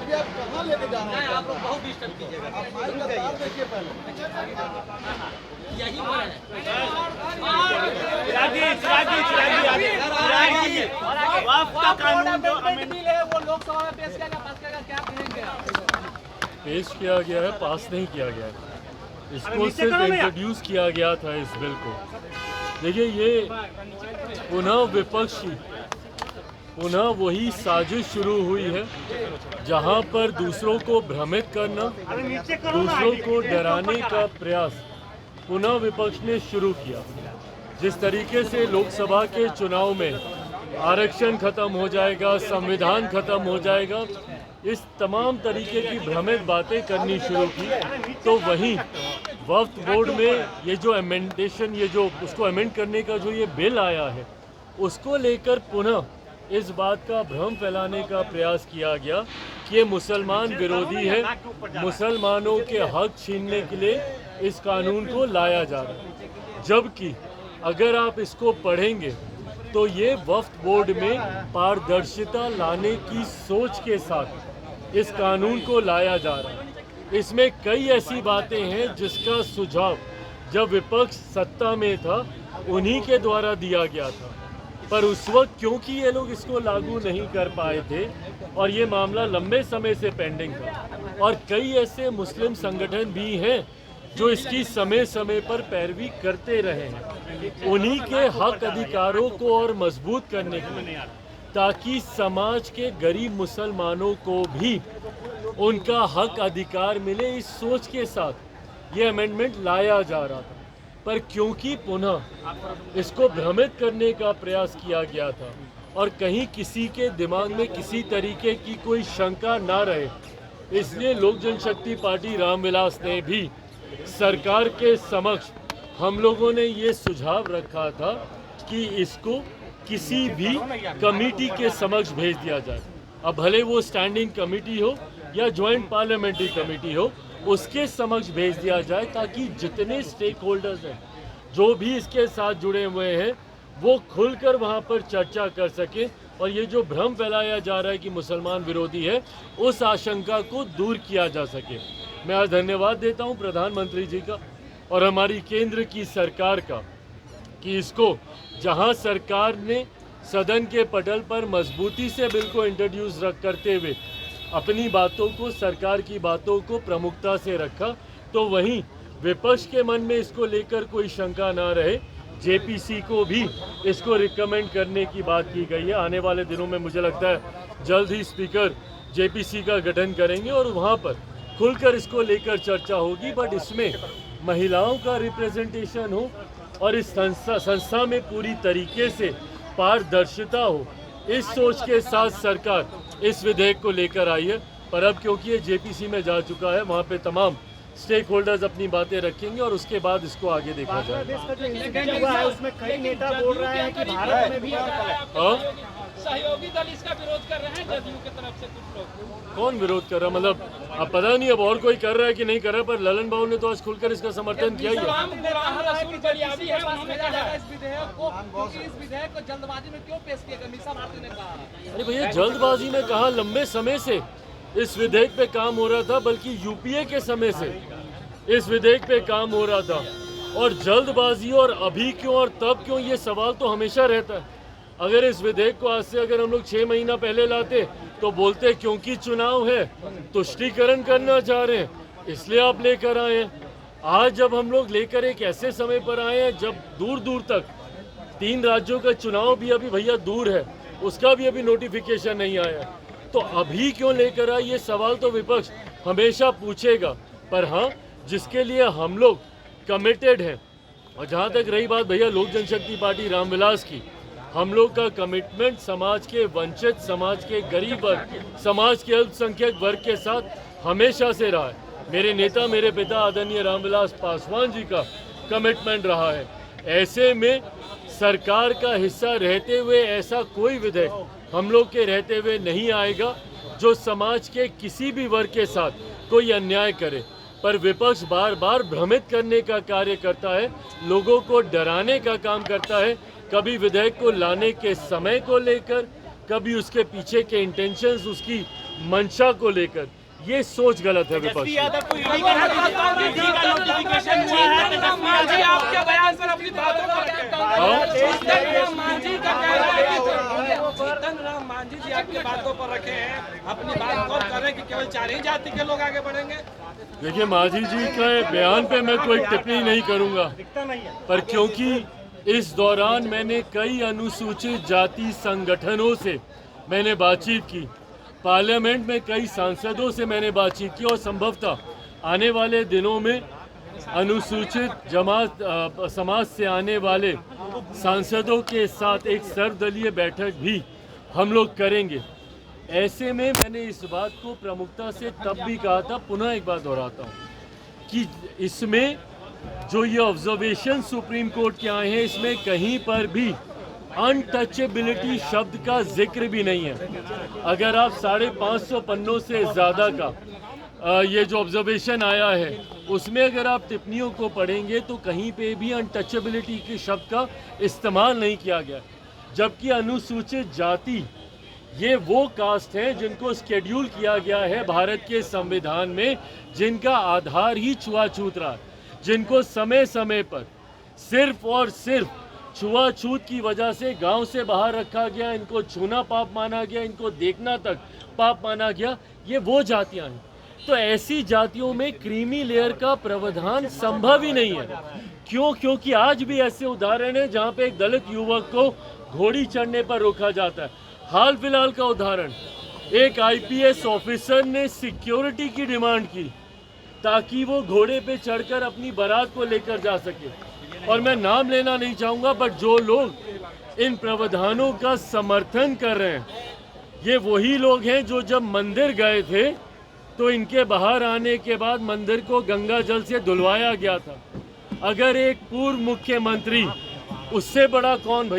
अभी आप कहाँ लेके जा रहे हैं? आप लोग बहुत डिस्टर्ब कीजिएगा। आप माइक का तार देखिए पहले। यही बोल रहे हैं। वक्त का कानून जो वो लोकसभा में पेश किया गया, पास किया गया, क्या कहेंगे? पेश किया गया है, पास नहीं किया गया है। इसको सिर्फ इंट्रोड्यूस किया गया था इस बिल को। देखिए, ये पुनः वही साजिश शुरू हुई है जहां पर दूसरों को भ्रमित करना, दूसरों को डराने का प्रयास पुनः विपक्ष ने शुरू किया। जिस तरीके से लोकसभा के चुनाव में आरक्षण खत्म हो जाएगा, संविधान खत्म हो जाएगा, इस तमाम तरीके की भ्रमित बातें करनी शुरू की, तो वहीं वक्फ बोर्ड में ये जो अमेंडेशन, ये जो उसको अमेंड करने का जो ये बिल आया है, उसको लेकर पुनः इस बात का भ्रम फैलाने का प्रयास किया गया कि ये मुसलमान विरोधी है, मुसलमानों के हक छीनने के लिए इस कानून को लाया जा रहा है। जबकि अगर आप इसको पढ़ेंगे तो ये वक्फ बोर्ड में पारदर्शिता लाने की सोच के साथ इस कानून को लाया जा रहा है। इसमें कई ऐसी बातें हैं जिसका सुझाव जब विपक्ष सत्ता में था उन्हीं के द्वारा दिया गया था, पर उस वक्त क्योंकि ये लोग इसको लागू नहीं कर पाए थे और ये मामला लंबे समय से पेंडिंग था, और कई ऐसे मुस्लिम संगठन भी हैं जो इसकी समय समय पर पैरवी करते रहे हैं, उन्हीं के हक अधिकारों को और मजबूत करने के लिए, ताकि समाज के गरीब मुसलमानों को भी उनका हक अधिकार मिले, इस सोच के साथ ये अमेंडमेंट लाया जा रहा था। पर क्योंकि पुनः इसको भ्रमित करने का प्रयास किया गया था और कहीं किसी के दिमाग में किसी तरीके की कोई शंका ना रहे, इसलिए लोक जनशक्ति पार्टी रामविलास ने भी सरकार के समक्ष, हम लोगों ने ये सुझाव रखा था कि इसको किसी भी कमेटी के समक्ष भेज दिया जाए। अब भले वो स्टैंडिंग कमेटी हो या ज्वाइंट पार्लियामेंट्री कमेटी हो, उसके समक्ष भेज दिया जाए, ताकि जितने स्टेक होल्डर्स हैं, जो भी इसके साथ जुड़े हुए हैं, वो खुलकर वहाँ पर चर्चा कर सकें और ये जो भ्रम फैलाया जा रहा है कि मुसलमान विरोधी है, उस आशंका को दूर किया जा सके। मैं आज धन्यवाद देता हूँ प्रधानमंत्री जी का और हमारी केंद्र की सरकार का कि इसको जहाँ सरकार ने सदन के पटल पर मजबूती से बिल को इंट्रोड्यूस करते हुए अपनी बातों को, सरकार की बातों को प्रमुखता से रखा, तो वहीं विपक्ष के मन में इसको लेकर कोई शंका ना रहे, जेपीसी को भी इसको रिकमेंड करने की बात की गई है। आने वाले दिनों में मुझे लगता है जल्द ही स्पीकर जेपीसी का गठन करेंगे और वहाँ पर खुलकर इसको लेकर चर्चा होगी, बट इसमें महिलाओं का रिप्रेजेंटेशन हो और इस संस्था में पूरी तरीके से पारदर्शिता हो, इस सोच के साथ सरकार इस विधेयक को लेकर आई है। पर अब क्योंकि ये जेपीसी में जा चुका है, वहाँ पे तमाम स्टेक होल्डर्स अपनी बातें रखेंगे और उसके बाद इसको आगे देखा जाएगा। उसमें कई नेता बोल रहे हैं कि भारत में भी सहयोगी दल इसका विरोध कर रहे हैं, जदयू की तरफ से कुछ लोग। कौन विरोध कर रहा है? मतलब अब पता नहीं अब और कोई कर रहा है कि नहीं कर रहा है, पर ललन बाबू ने तो आज खुलकर इसका समर्थन किया ही है। इस विधेयक को जल्दबाजी में क्यों पेश किया गया, मीसा भारती ने कहा। अरे भैया, जल्दबाजी में कहा, लंबे समय से इस विधेयक पे काम हो रहा था, बल्कि यूपीए के समय से इस विधेयक पे काम हो रहा था, और जल्दबाजी और अभी क्यों और तब क्यों, ये सवाल तो हमेशा रहता है। अगर इस विधेयक को आज से अगर हम लोग 6 महीना पहले लाते तो बोलते क्योंकि चुनाव है, तुष्टीकरण करना चाह रहे हैं इसलिए आप लेकर आए हैं। आज जब हम लोग लेकर एक ऐसे समय पर आए हैं जब दूर दूर तक 3 राज्यों का चुनाव भी अभी भैया दूर है, उसका भी अभी नोटिफिकेशन नहीं आया, तो अभी क्यों लेकर आए, ये सवाल तो विपक्ष हमेशा पूछेगा। पर हाँ, जिसके लिए हम लोग कमिटेड हैं, और जहाँ तक रही बात भैया लोक जनशक्ति पार्टी रामविलास की, हम लोग का कमिटमेंट समाज के वंचित, समाज के गरीब वर्ग, समाज के अल्पसंख्यक वर्ग के साथ हमेशा से रहा है। मेरे नेता, मेरे पिता आदरणीय रामविलास पासवान जी का कमिटमेंट रहा है। ऐसे में सरकार का हिस्सा रहते हुए ऐसा कोई विधेयक हम लोग के रहते हुए नहीं आएगा जो समाज के किसी भी वर्ग के साथ कोई अन्याय करे। पर विपक्ष बार बार भ्रमित करने का कार्य करता है, लोगों को डराने का काम करता है, कभी विधेयक को लाने के समय को लेकर, कभी उसके पीछे के इंटेंशंस, उसकी मंशा को लेकर। ये सोच गलत है विपक्ष की। यादव को ईडी का नोटिफिकेशन हुआ है, मांझी आपके बयान पर अपनी बातों को जीतन राम मांझी का कहना है कि जीतन राम मांझी जी आपकी बातों पर रखे हैं, अपनी बात को करें कि केवल 4 ही जाति के लोग आगे बढ़ेंगे। देखिए, मांझी जी के बयान पे मैं कोई टिप्पणी नहीं करूंगा, पर क्योंकि इस दौरान मैंने कई अनुसूचित जाति संगठनों से मैंने बातचीत की, पार्लियामेंट में कई सांसदों से मैंने बातचीत की, और संभवतः आने वाले दिनों में अनुसूचित जमात समाज से आने वाले सांसदों के साथ एक सर्वदलीय बैठक भी हम लोग करेंगे। ऐसे में मैंने इस बात को प्रमुखता से तब भी कहा था, पुनः एक बात दोहराता हूँ कि इसमें जो ये ऑब्जर्वेशन सुप्रीम कोर्ट के आए हैं, इसमें कहीं पर भी अनटचेबिलिटी शब्द का जिक्र भी नहीं है। अगर आप 550 पन्नों से ज़्यादा का ये जो ऑब्जर्वेशन आया है, उसमें अगर आप टिप्पणियों को पढ़ेंगे तो कहीं पे भी अनटचेबिलिटी के शब्द का इस्तेमाल नहीं किया गया। जबकि अनुसूचित जाति ये वो कास्ट हैं जिनको शेड्यूल किया गया है भारत के संविधान में, जिनका आधार ही छुआछूत रहा, जिनको समय समय पर सिर्फ और सिर्फ छुआछूत की वजह से गांव से बाहर रखा गया, इनको छूना पाप माना गया, इनको देखना तक पाप माना गया। ये वो जातियां हैं। तो ऐसी जातियों में क्रीमी लेयर का प्रावधान संभव ही नहीं है। क्यों? क्योंकि आज भी ऐसे उदाहरण हैं जहां पे एक दलित युवक को घोड़ी चढ़ने पर रोका जाता है। हाल फिलहाल का उदाहरण, एक IPS ऑफिसर ने सिक्योरिटी की डिमांड की ताकि वो घोड़े पे चढ़कर अपनी बारात को लेकर जा सके। और मैं नाम लेना नहीं चाहूँगा, बट जो लोग इन प्रावधानों का समर्थन कर रहे हैं, ये वही लोग हैं जो जब मंदिर गए थे तो इनके बाहर आने के बाद मंदिर को गंगा जल से धुलवाया गया था। अगर एक पूर्व मुख्यमंत्री, उससे बड़ा कौन भैया?